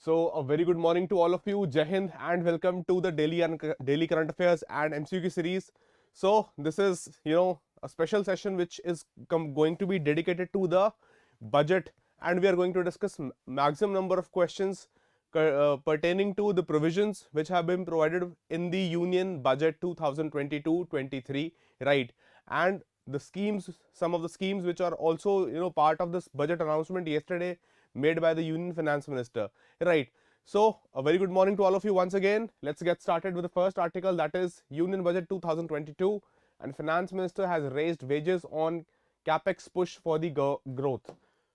So a very good morning to all of you. Jai Hind and welcome to the daily current affairs and MCQ series. So this is a special session which is going to be dedicated to the budget, and we are going to discuss maximum number of questions pertaining to the provisions which have been provided in the Union Budget 2022-23, right? And the schemes, some of the schemes which are also part of this budget announcement yesterday made by the Union Finance Minister, right? So a very good morning to all of you once again. Let's get started with the first article, that is Union Budget 2022, and Finance Minister has raised wages on capex push for the growth.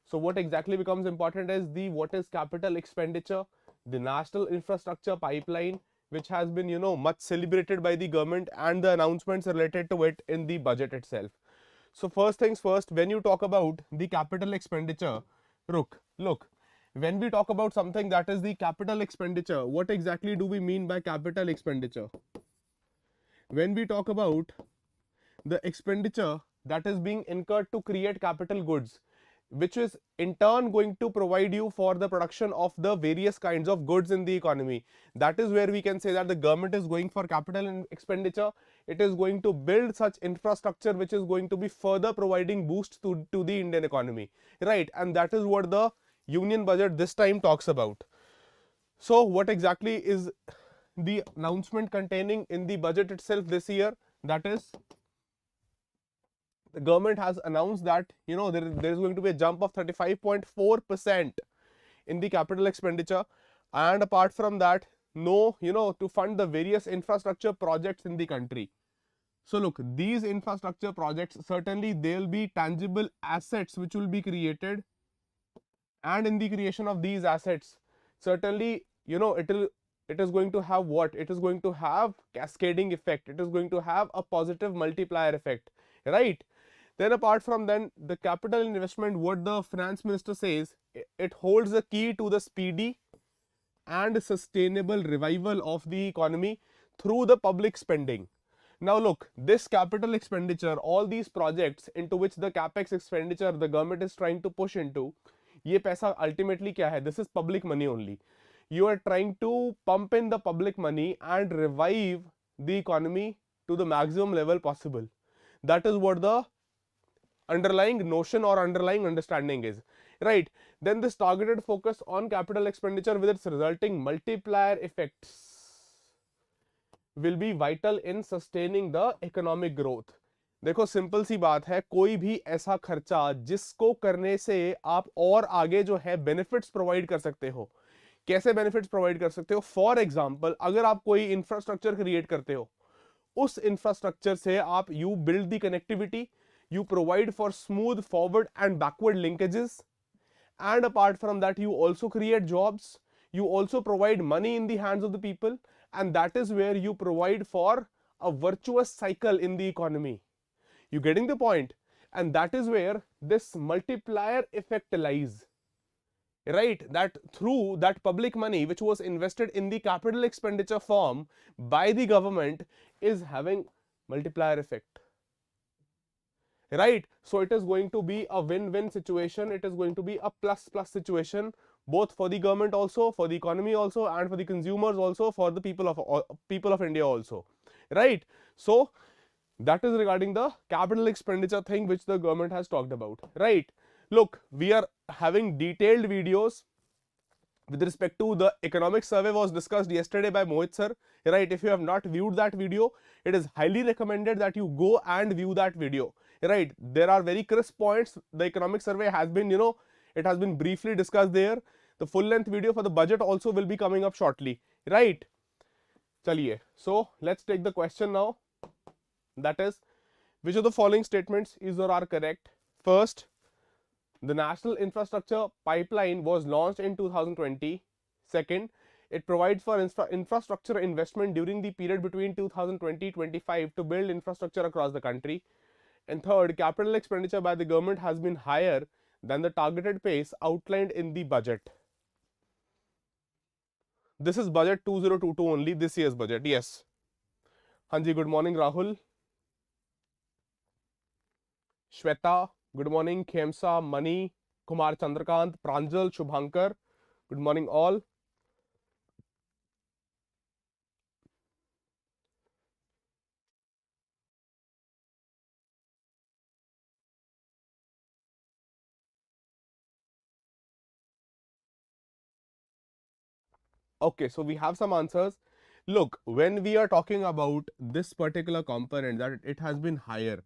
So what exactly becomes important is what is capital expenditure, the national infrastructure pipeline, which has been much celebrated by the government, and the announcements related to it in the budget itself. So first things first, when you talk about the capital expenditure, look, when we talk about something that is the capital expenditure, what exactly do we mean by capital expenditure? When we talk about the expenditure that is being incurred to create capital goods, which is in turn going to provide you for the production of the various kinds of goods in the economy, that is where we can say that the government is going for capital expenditure. It is going to build such infrastructure which is going to be further providing boost to the Indian economy, right? And that is what the Union Budget this time talks about. So what exactly is the announcement containing in the budget itself this year? That is, the government has announced that there is going to be a jump of 35.4% in the capital expenditure, and apart from that, to fund the various infrastructure projects in the country. So look, these infrastructure projects, certainly there will be tangible assets which will be created, and in the creation of these assets, certainly it is going to have what? It is going to have cascading effect. It is going to have a positive multiplier effect, right? Then apart from then, the capital investment, what the finance minister says, it holds the key to the speedy and sustainable revival of the economy through the public spending. Now look, this capital expenditure, all these projects into which the capex expenditure the government is trying to push into, ये पैसा ultimately क्या है? This is public money only. You are trying to pump in the public money and revive the economy to the maximum level possible. That is what the underlying notion or underlying understanding is, right? Then this targeted focus on capital expenditure with its resulting multiplier effects will be vital in sustaining the economic growth. देखो simple सी बात है, कोई भी ऐसा खर्चा जिसको करने से आप और आगे जो है बेनिफिट्स प्रोवाइड कर सकते हो. कैसे बेनिफिट्स प्रोवाइड कर सकते हो? फॉर एग्जांपल, अगर आप कोई इंफ्रास्ट्रक्चर क्रिएट करते हो, उस इंफ्रास्ट्रक्चर से आप you build the connectivity, you provide for smooth forward and backward linkages, and apart from that, you also create jobs, you also provide money in the hands of the people, and that is where you provide for a virtuous cycle in the economy. You getting the point? And that is where this multiplier effect lies, right? That through that public money which was invested in the capital expenditure form by the government is having multiplier effect, right? So it is going to be a win-win situation. It is going to be a plus situation, both for the government also, for the economy also, and for the consumers also, for the people of India also, right? So that is regarding the capital expenditure thing which the government has talked about, right? Look, we are having detailed videos with respect to the economic survey was discussed yesterday by Mohit sir, right? If you have not viewed that video, it is highly recommended that you go and view that video, right? There are very crisp points. The economic survey has been it has been briefly discussed there. The full length video for the budget also will be coming up shortly, right? Chaliye, so let's take the question now, that is, which of the following statements is or are correct? First, the national infrastructure pipeline was launched in 2020. Second, it provides for infrastructure investment during the period between 2020-25 to build infrastructure across the country. And third, capital expenditure by the government has been higher than the targeted pace outlined in the budget. This is budget 2022 only, this year's budget. Yes. Hanji, good morning, Rahul. Shweta, good morning. Khemsa, Mani, Kumar Chandrakant, Pranjal, Shubhankar, good morning all. Okay, so we have some answers. Look, when we are talking about this particular component that it has been higher,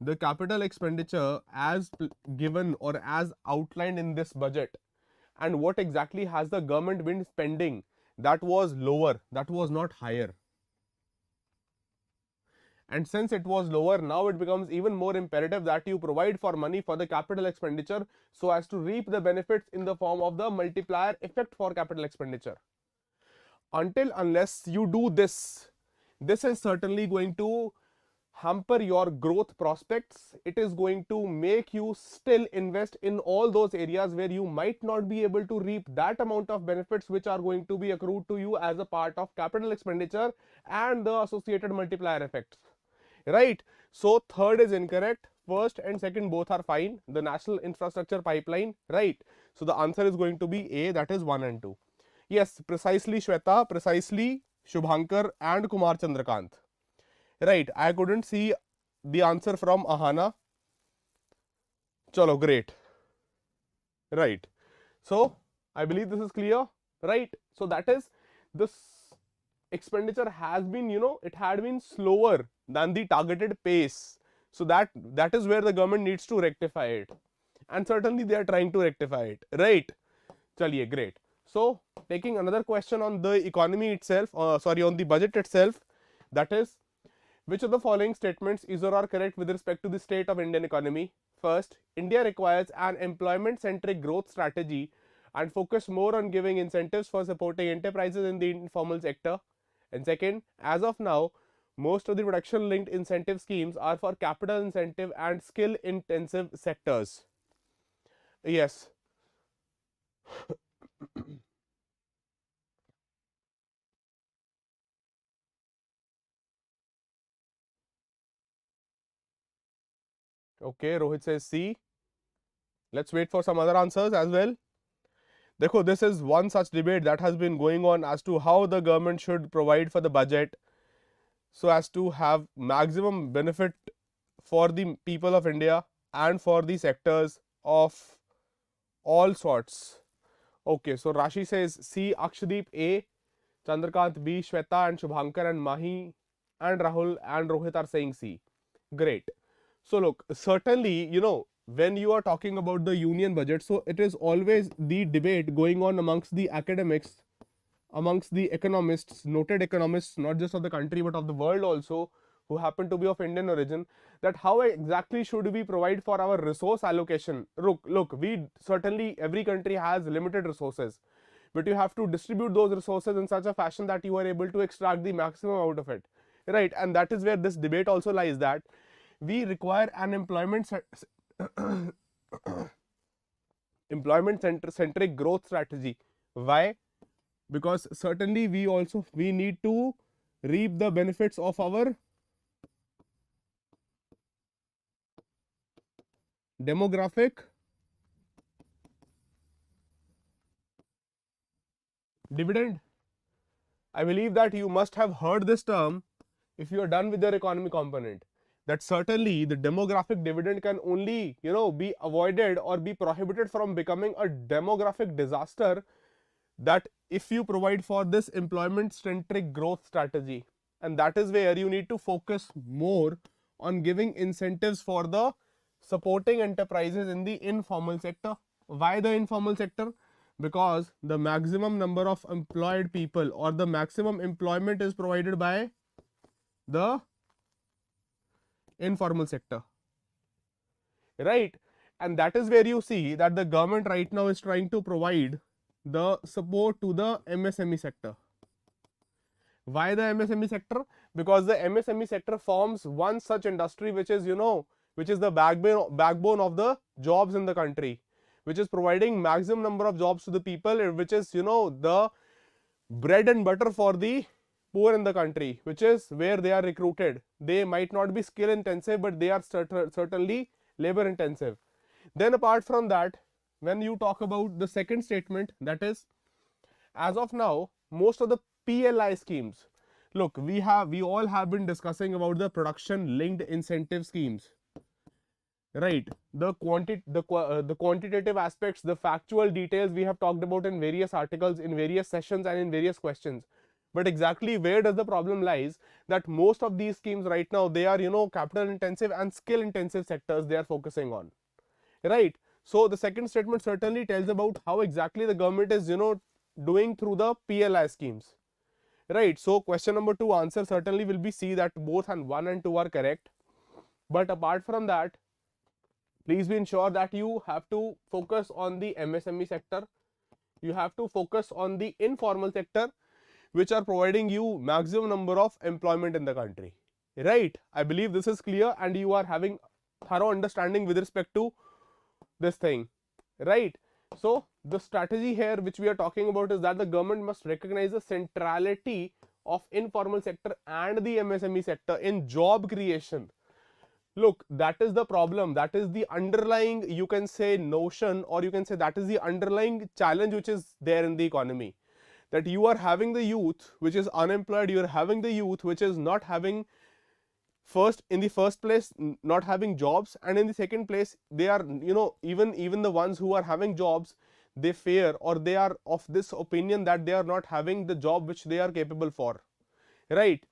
the capital expenditure as given or as outlined in this budget, and what exactly has the government been spending, that was lower, that was not higher. And since it was lower, now it becomes even more imperative that you provide for money for the capital expenditure so as to reap the benefits in the form of the multiplier effect for capital expenditure. Until unless you do this, this is certainly going to hamper your growth prospects. It is going to make you still invest in all those areas where you might not be able to reap that amount of benefits which are going to be accrued to you as a part of capital expenditure and the associated multiplier effects. Right? So third is incorrect. First and second both are fine. The national infrastructure pipeline, right? So the answer is going to be A, that is 1 and 2. Yes, precisely Shweta, precisely Shubhankar and Kumar Chandrakant. Right, I couldn't see the answer from Ahana. Chalo, great. Right. So I believe this is clear, right? So that is, this expenditure has been, it had been slower than the targeted pace. So that is where the government needs to rectify it. And certainly they are trying to rectify it, right? Chaliye, great. So taking another question on the economy itself, on the budget itself, that is, which of the following statements is or are correct with respect to the state of Indian economy? First, India requires an employment-centric growth strategy and focus more on giving incentives for supporting enterprises in the informal sector. And second, as of now, most of the production-linked incentive schemes are for capital intensive and skill-intensive sectors. Yes. Okay, Rohit says C. Let's wait for some other answers as well. Dekho, this is one such debate that has been going on as to how the government should provide for the budget so as to have maximum benefit for the people of India and for the sectors of all sorts. Okay, so Rashi says C, Akshdeep A, Chandrakant B, Shweta and Shubhankar and Mahi and Rahul and Rohit are saying C. Great. So look, certainly, when you are talking about the union budget, so it is always the debate going on amongst the academics, amongst the economists, noted economists, not just of the country but of the world also, who happen to be of Indian origin, that how exactly should we provide for our resource allocation. Look, we certainly, every country has limited resources, but you have to distribute those resources in such a fashion that you are able to extract the maximum out of it, right? And that is where this debate also lies, that we require an employment centric growth strategy. Why? Because certainly we need to reap the benefits of our demographic dividend. I believe that you must have heard this term if you are done with your economy component, that certainly the demographic dividend can only, be avoided or be prohibited from becoming a demographic disaster, that if you provide for this employment centric growth strategy. And that is where you need to focus more on giving incentives for the supporting enterprises in the informal sector. Why the informal sector? Because the maximum number of employed people or the maximum employment is provided by the informal sector, right? And that is where you see that the government right now is trying to provide the support to the MSME sector. Why the MSME sector? Because the MSME sector forms one such industry which is, which is the backbone of the jobs in the country, which is providing maximum number of jobs to the people, which is, the bread and butter for the poor in the country, which is where they are recruited. They might not be skill intensive, but they are certainly labor intensive. Then apart from that, when you talk about the second statement, that is, as of now, most of the PLI schemes, look, we all have been discussing about the production linked incentive schemes. right? The quantitative aspects, the factual details we have talked about in various articles, in various sessions, and in various questions. But exactly where does the problem lies? That most of these schemes right now, they are, capital intensive and skill intensive sectors they are focusing on, right? So the second statement certainly tells about how exactly the government is, doing through the PLI schemes, right? So question number 2 answer certainly will be C, that both and 1 and 2 are correct. But apart from that, please be ensure that you have to focus on the MSME sector. You have to focus on the informal sector, which are providing you maximum number of employment in the country, right? I believe this is clear and you are having thorough understanding with respect to this thing, right? So the strategy here which we are talking about is that the government must recognize the centrality of informal sector and the MSME sector in job creation. Look, that is the problem, that is the underlying, you can say, notion, or you can say that is the underlying challenge which is there in the economy, that you are having the youth which is unemployed, you are having the youth which is not having, in the first place not having jobs, and in the second place they are, even the ones who are having jobs, they fear or they are of this opinion that they are not having the job which they are capable for, right?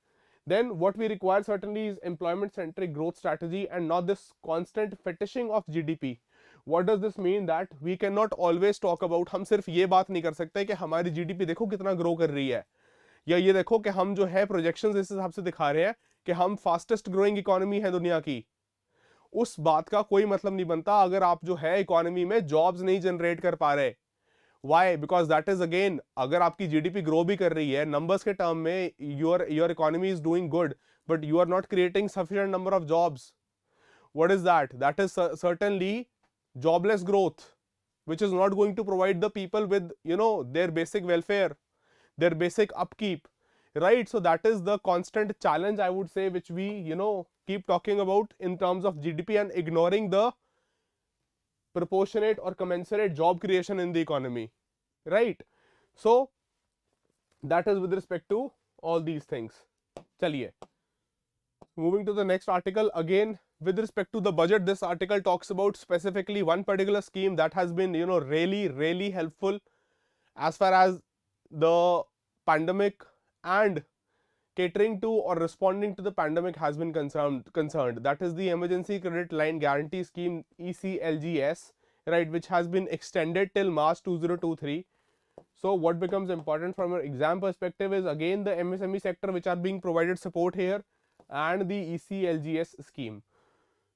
Then what we require certainly is employment centric growth strategy and not this constant fetishing of GDP. What does this mean? That we cannot always talk about, हम सिर्फ ये बात नहीं कर सकते कि हमारी GDP देखो कितना ग्रो कर रही है, या ये देखो कि हम जो है प्रोजेक्शंस इस हिसाब से दिखा रहे हैं कि हम फास्टेस्ट ग्रोइंग इकोनॉमी है दुनिया की। उस बात का कोई मतलब नहीं बनता अगर आप जो है इकोनॉमी में जॉब्स नहीं जनरेट कर पा रहे। Why? Because that is again, अगर आपकी GDP ग्रो भी कर रही है नंबर्स के टर्म में, your economy is doing good, but you are not creating sufficient number of jobs. What is that? That is certainly jobless growth, which is not going to provide the people with, their basic welfare, their basic upkeep, right? So that is the constant challenge, I would say, which we, keep talking about in terms of GDP and ignoring the proportionate or commensurate job creation in the economy, right? So that is with respect to all these things. Chaliye, moving to the next article. Again, with respect to the budget, this article talks about specifically one particular scheme that has been, really helpful as far as the pandemic and catering to or responding to the pandemic has been concerned. That is the emergency credit line guarantee scheme, ECLGS, right, which has been extended till March 2023. So what becomes important from an exam perspective is again the MSME sector which are being provided support here, and the ECLGS scheme.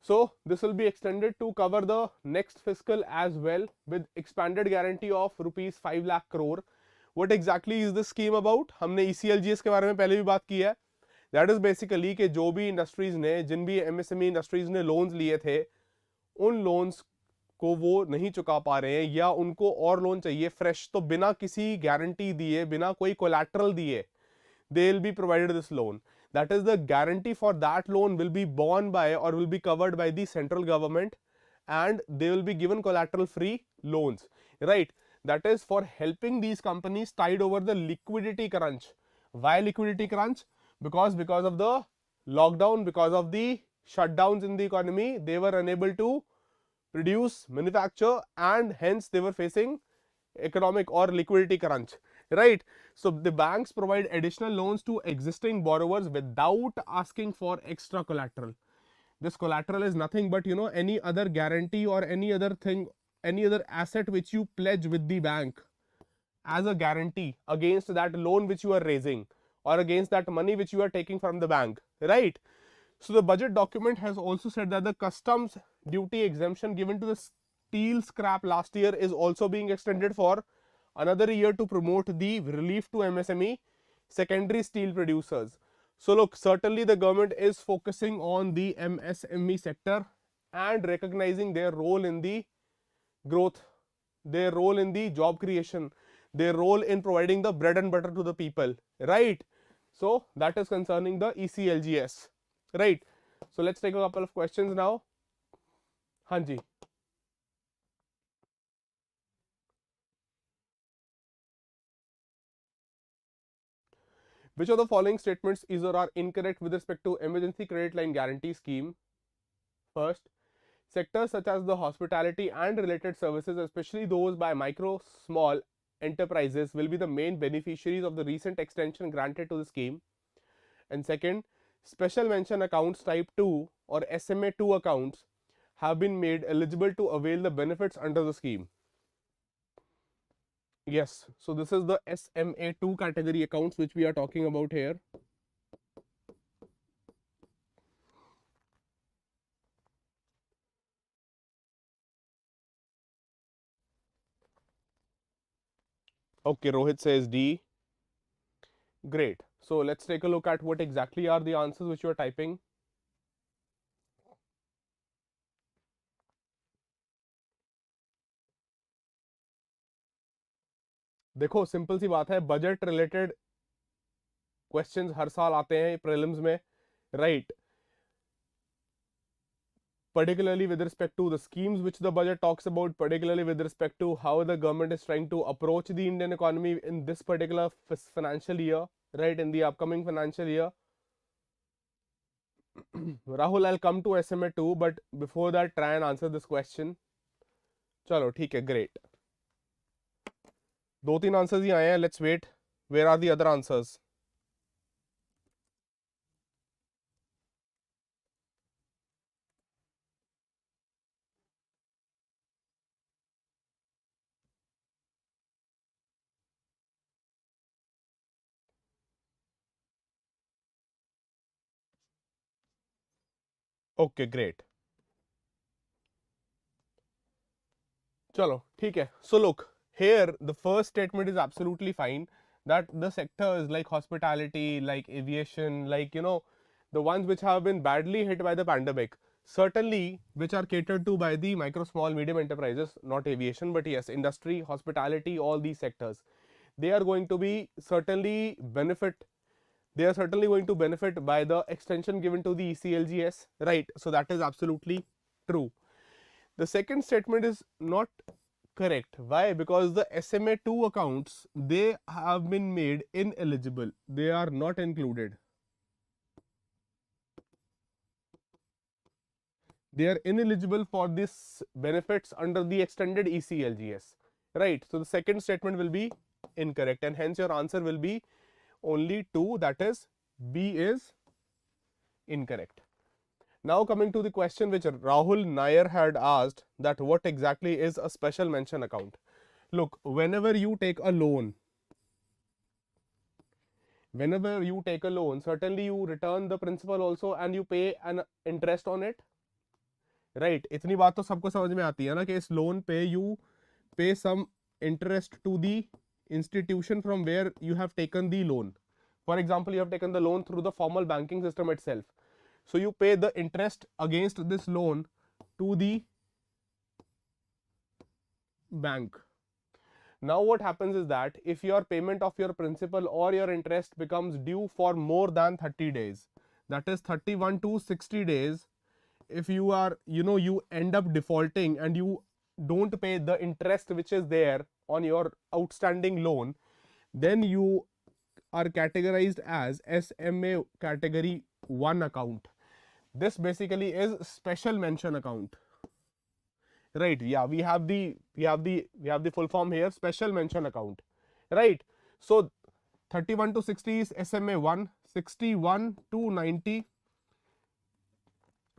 So this will be extended to cover the next fiscal as well, with expanded guarantee of rupees 5 lakh crore. What exactly is this scheme about? हमने ECLGS के बारे में पहले भी बात की है. That is basically कि जो भी इंडस्ट्रीज ने, जिन भी MSME इंडस्ट्रीज ने लोन्स लिए थे, उन लोन्स को वो नहीं चुका पा रहे हैं या उनको और लोन चाहिए फ्रेश, तो बिना किसी गारंटी दिए, बिना कोई कोलैटरल दिए, they will be provided this loan. That is, the guarantee for that loan will be borne by or will be covered by the central government, and they will be given collateral free loans, right? That is for helping these companies tide over the liquidity crunch. Why liquidity crunch? Because of the lockdown, because of the shutdowns in the economy, they were unable to produce, manufacture, and hence they were facing economic or liquidity crunch, right? So the banks provide additional loans to existing borrowers without asking for extra collateral. This collateral is nothing but, any other guarantee or any other thing, any other asset which you pledge with the bank as a guarantee against that loan which you are raising, or against that money which you are taking from the bank, right? So the budget document has also said that the customs duty exemption given to the steel scrap last year is also being extended for another year to promote the relief to MSME secondary steel producers. So look, certainly the government is focusing on the MSME sector and recognizing their role in the growth, their role in the job creation, their role in providing the bread and butter to the people, right? So that is concerning the ECLGS, right? So let's take a couple of questions now. Hanji. Which of the following statements is or are incorrect with respect to emergency credit line guarantee scheme? First, Sectors such as the hospitality and related services, especially those by micro, small enterprises, will be the main beneficiaries of the recent extension granted to the scheme. And second, special mention accounts type 2 or SMA 2 accounts have been made eligible to avail the benefits under the scheme. Yes, so this is the SMA 2 category accounts which we are talking about here. Okay, Rohit says D. Great. So let's take a look at what exactly are the answers which you are typing. देखो simple सी बात है, budget related questions हर साल आते हैं prelims में, right? Particularly with respect to the schemes which the budget talks about, particularly with respect to how the government is trying to approach the Indian economy in this particular financial year, right, in the upcoming financial year. Rahul, I'll come to SMA 2, but before that try and answer this question. चलो ठीक है, great. 2-3 answers ही आए हैं, let's wait. Where are the other answers? Okay, great. चलो ठीक है. So look, here the first statement is absolutely fine, that the sectors like hospitality, like aviation, like the ones which have been badly hit by the pandemic, certainly which are catered to by the micro, small, medium enterprises, not aviation, but yes, industry, hospitality, all these sectors, they are going to be certainly benefit. They are certainly going to benefit by the extension given to the FCLGS, right? So that is absolutely true. The second statement is not correct. Why? Because the SMA 2 accounts, they have been made ineligible. They are not included. They are ineligible for this benefits under the extended FCLGS. Right. So the second statement will be incorrect, and hence your answer will be only 2, that is B is incorrect. Now coming to the question which Rahul Nair had asked, that what exactly is a special mention account. Look, whenever you take a loan, certainly you return the principal also and you pay an interest on it, right? इतनी बात तो सबको समझ में आती है ना कि इस लोन पे you pay some interest to the institution from where you have taken the loan. For example, you have taken the loan through the formal banking system itself. So you pay the interest against this loan to the bank. Now what happens is that if your payment of your principal or your interest becomes due for more than 30 days, that is 31 to 60 days, if you are, you end up defaulting and you don't pay the interest which is there on your outstanding loan, then you are categorized as SMA category 1 account. This basically is special mention account. Right, yeah, we have the full form here, special mention account, right? So 31 to 60 is SMA 1, 61 to 90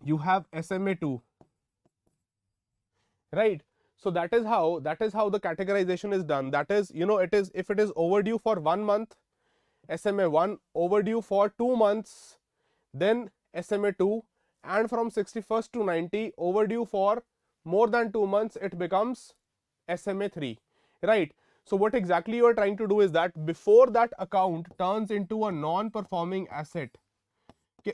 you have SMA 2, right? So that is how the categorization is done. That is, it is, if it is overdue for 1 month, SMA 1, overdue for 2 months, then SMA 2, and from 61st to 90 overdue for more than 2 months, it becomes SMA 3, right? So what exactly you are trying to do is that before that account turns into a non-performing asset, कि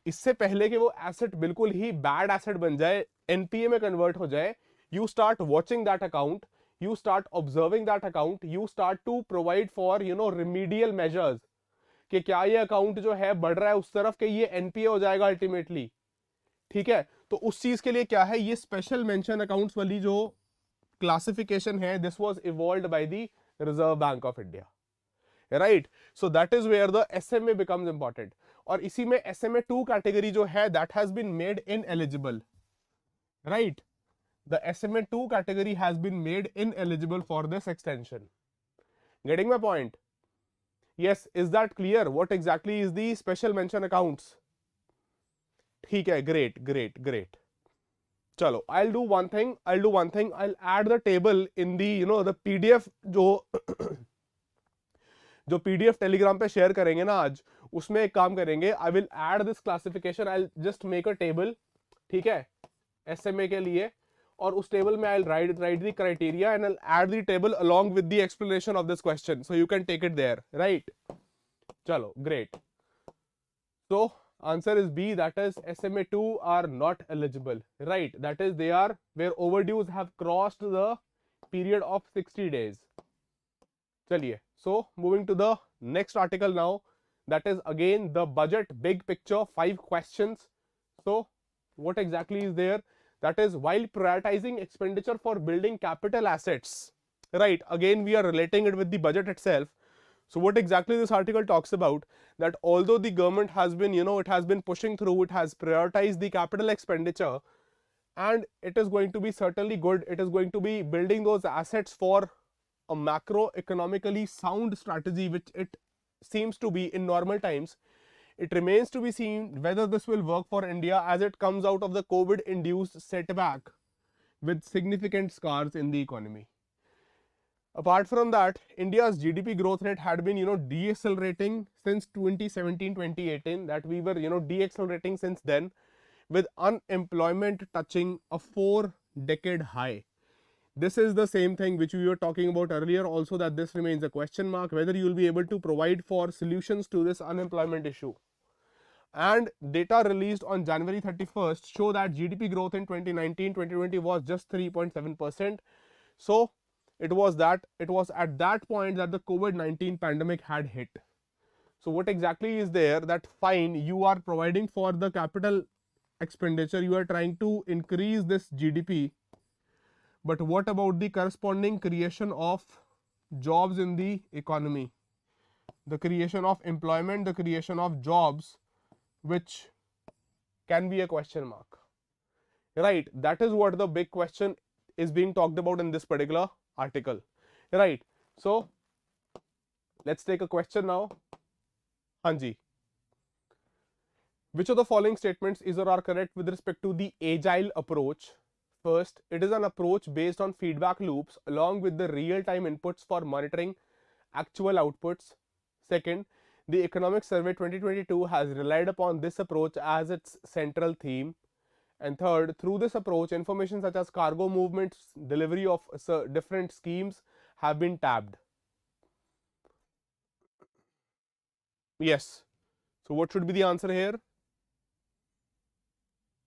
इससे पहले कि वो asset बिल्कुल ही bad asset बन जाए, NPA में convert हो जाए, you start watching that account, you start observing that account, you start to provide for remedial measures कि क्या ये अकाउंट जो है बढ़ रहा है उस तरफ कि ये एनपीए हो जाएगा अल्टीमेटली, ठीक है? तो उस चीज के लिए क्या है, ये स्पेशल मेंशन अकाउंट्स वाली जो क्लासिफिकेशन है, this was evolved by the Reserve Bank of India, right? So that is where the SMA becomes important. और इसी में SMA 2 कैटेगरी जो है, that has been made ineligible. right? The SMA2 category has been made ineligible for this extension. Getting my point? Yes, is that clear? What exactly is the special mention accounts? ठीक है, great, great, great. चलो, I'll do one thing. I'll add the table in the the PDF जो PDF Telegram पे share करेंगे ना आज, उसमें एक काम करेंगे. I will add this classification. I'll just make a table. ठीक है, SMA के लिए, और उस टेबल में I'll write the criteria and I'll add the table along with the explanation of this question, so you can take it there, right? चलो, great. So answer is B, that is SMA2 are not eligible, right? That is they are where overdues have crossed the period of 60 days. चलिए, so moving to the next article now, that is again the budget big picture, 5 questions. So what exactly is there? That is, while prioritizing expenditure for building capital assets, right? Again we are relating it with the budget itself. So what exactly this article talks about, that although the government has been, it has been pushing through, it has prioritized the capital expenditure, and it is going to be certainly good. It is going to be building those assets for a macroeconomically sound strategy, which it seems to be in normal times. It remains to be seen whether this will work for India as it comes out of the COVID-induced setback with significant scars in the economy. Apart from that, India's GDP growth rate had been, decelerating since 2017-2018. That we were, deaccelerating since then, with unemployment touching a 4-decade high. This is the same thing which we were talking about earlier also, that this remains a question mark whether you will be able to provide for solutions to this unemployment issue. And data released on January 31st show that GDP growth in 2019-2020 was just 3.7%. So it was at that point that the COVID-19 pandemic had hit. So what exactly is there? That fine, you are providing for the capital expenditure, you are trying to increase this GDP, but what about the corresponding creation of jobs in the economy, the creation of employment, the creation of jobs, which can be a question mark, right? That is what the big question is being talked about in this particular article, right? So let's take a question now. Hanji, which of the following statements is or are correct with respect to the agile approach? First, it is an approach based on feedback loops along with the real-time inputs for monitoring actual outputs. Second, the Economic Survey 2022 has relied upon this approach as its central theme. And third, through this approach, information such as cargo movements, delivery of different schemes have been tabbed. Yes. So what should be the answer here?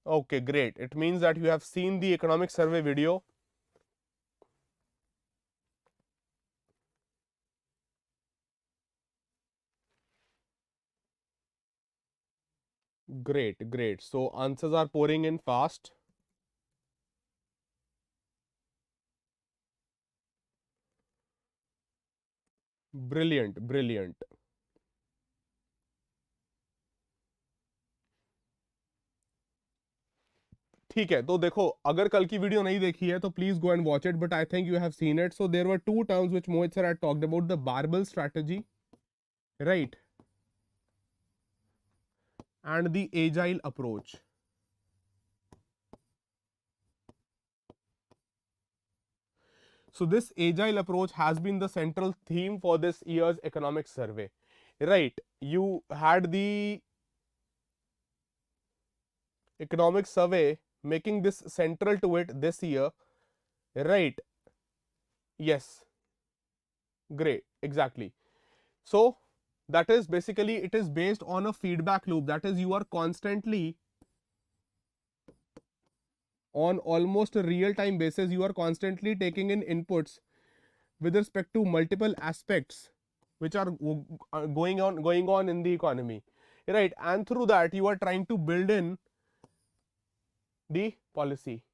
Okay, great. It means that you have seen the economic survey video. Great, great. So answers are pouring in fast. Brilliant, brilliant. ठीक है, तो देखो, अगर कल की video नहीं देखी है तो please go and watch it, but I think you have seen it. So there were 2 terms which Mohit sir had talked about, the barbell strategy, right, and the agile approach. So this agile approach has been the central theme for this year's economic survey, right? You had the economic survey making this central to it this year, right? Yes, great, exactly. So that is basically, it is based on a feedback loop. That is, you are constantly, on almost a real time basis, you are constantly taking in inputs with respect to multiple aspects which are going on in the economy, right? And through that you are trying to build in the policy.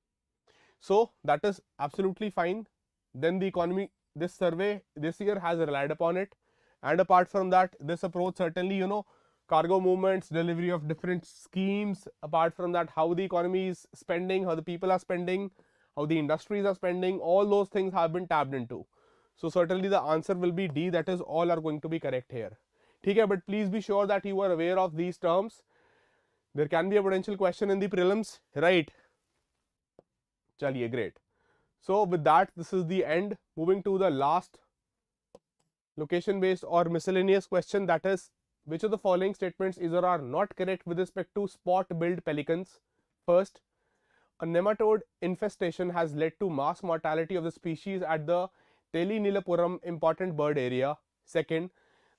So that is absolutely fine. Then the economy, this survey this year has relied upon it, and apart from that, this approach certainly cargo movements, delivery of different schemes. Apart from that, how the economy is spending, how the people are spending, how the industries are spending, all those things have been tapped into. So certainly the answer will be D, that is all are going to be correct here. Okay, but please be sure that you are aware of these terms. There can be a potential question in the prelims, right? Chaliye, great. So with that, this is the end. Moving to the last location based or miscellaneous question, that is, which of the following statements is or are not correct with respect to spot billed pelicans? First, a nematode infestation has led to mass mortality of the species at the Teli-Nilapuram important bird area. Second,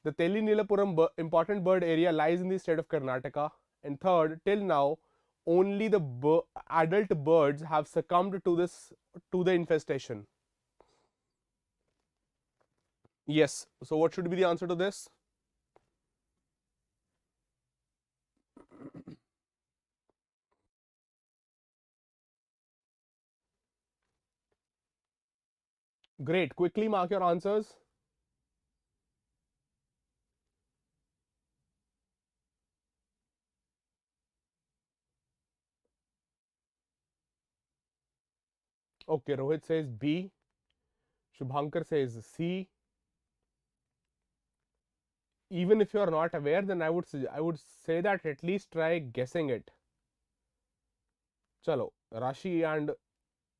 the Teli-Nilapuram important bird area lies in the state of Karnataka. And third, till now, only the adult birds have succumbed to the infestation. Yes. So what should be the answer to this? Great. Quickly mark your answers. Okay, Rohit says B. Shubhankar says C. Even if you are not aware, then I would say that at least try guessing it. Chalo, Rashi and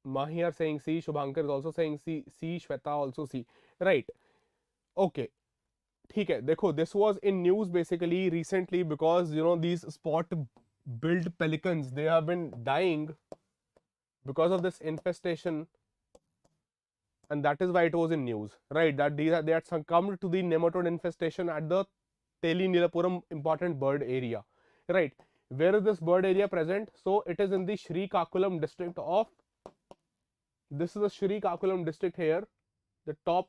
Mahi are saying C. Shubhankar is also saying C. Shweta also C. Right. Okay. ठीक है, देखो, this was in news basically recently because these spot billed pelicans, they have been dying because of this infestation, and that is why it was in news, right? That they had succumbed to the nematode infestation at the Teli-Nilapuram important bird area, right? Where is this bird area present? So it is in the Srikakulam district of, this is the Srikakulam district here, the top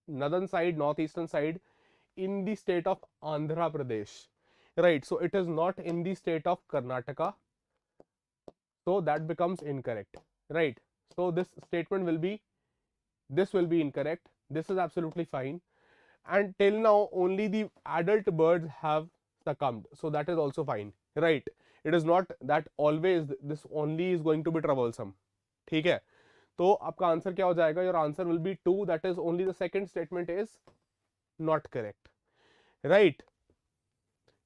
northern side, northeastern side in the state of Andhra Pradesh, right? So it is not in the state of Karnataka, so that becomes incorrect, right? So this statement will be, this will be incorrect. This is absolutely fine. And till now only the adult birds have succumbed, so that is also fine, right? It is not that always this only is going to be troublesome. ठीक है, तो आपका answer क्या हो जाएगा? Your answer will be 2, that is only the second statement is not correct, right?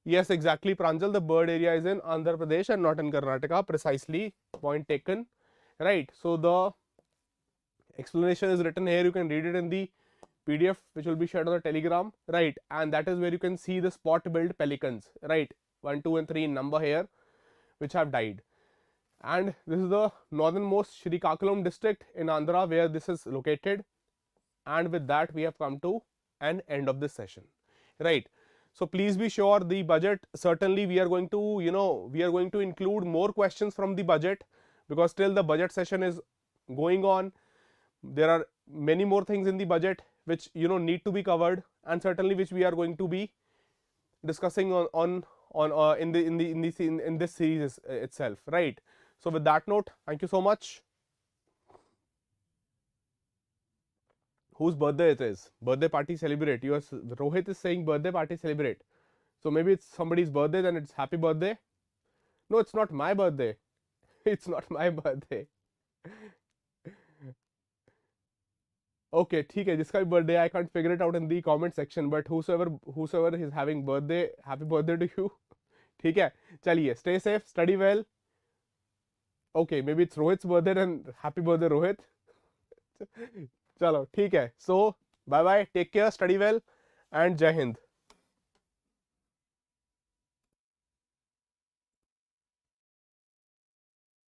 Yes, exactly, Pranjal, the bird area is in Andhra Pradesh and not in Karnataka. Precisely, point taken, right? So the explanation is written here, you can read it in the PDF which will be shared on the Telegram, right? And that is where you can see the spot billed pelicans, right? 1, 2 and 3 in number here, which have died. And this is the northernmost Srikakulam district in Andhra where this is located. And with that, we have come to an end of this session, right? So please be sure the budget, certainly we are going to, we are going to include more questions from the budget, because still the budget session is going on. There are many more things in the budget which need to be covered, and certainly which we are going to be discussing in this series itself, right? So with that note, thank you so much. Whose birthday it is? Birthday party celebrate. Rohit is saying birthday party celebrate. So maybe it's somebody's birthday, then it's happy birthday. No, it's not my birthday. It's not my birthday. Okay, ठीक है, जिसका भी birthday, I can't figure it out in the comment section, but whosoever is having birthday, happy birthday to you. ठीक है, चलिए, stay safe, study well. Okay, maybe it's Rohit's birthday, and happy birthday Rohit. चलो ठीक है, so bye bye, take care, study well, and Jai Hind.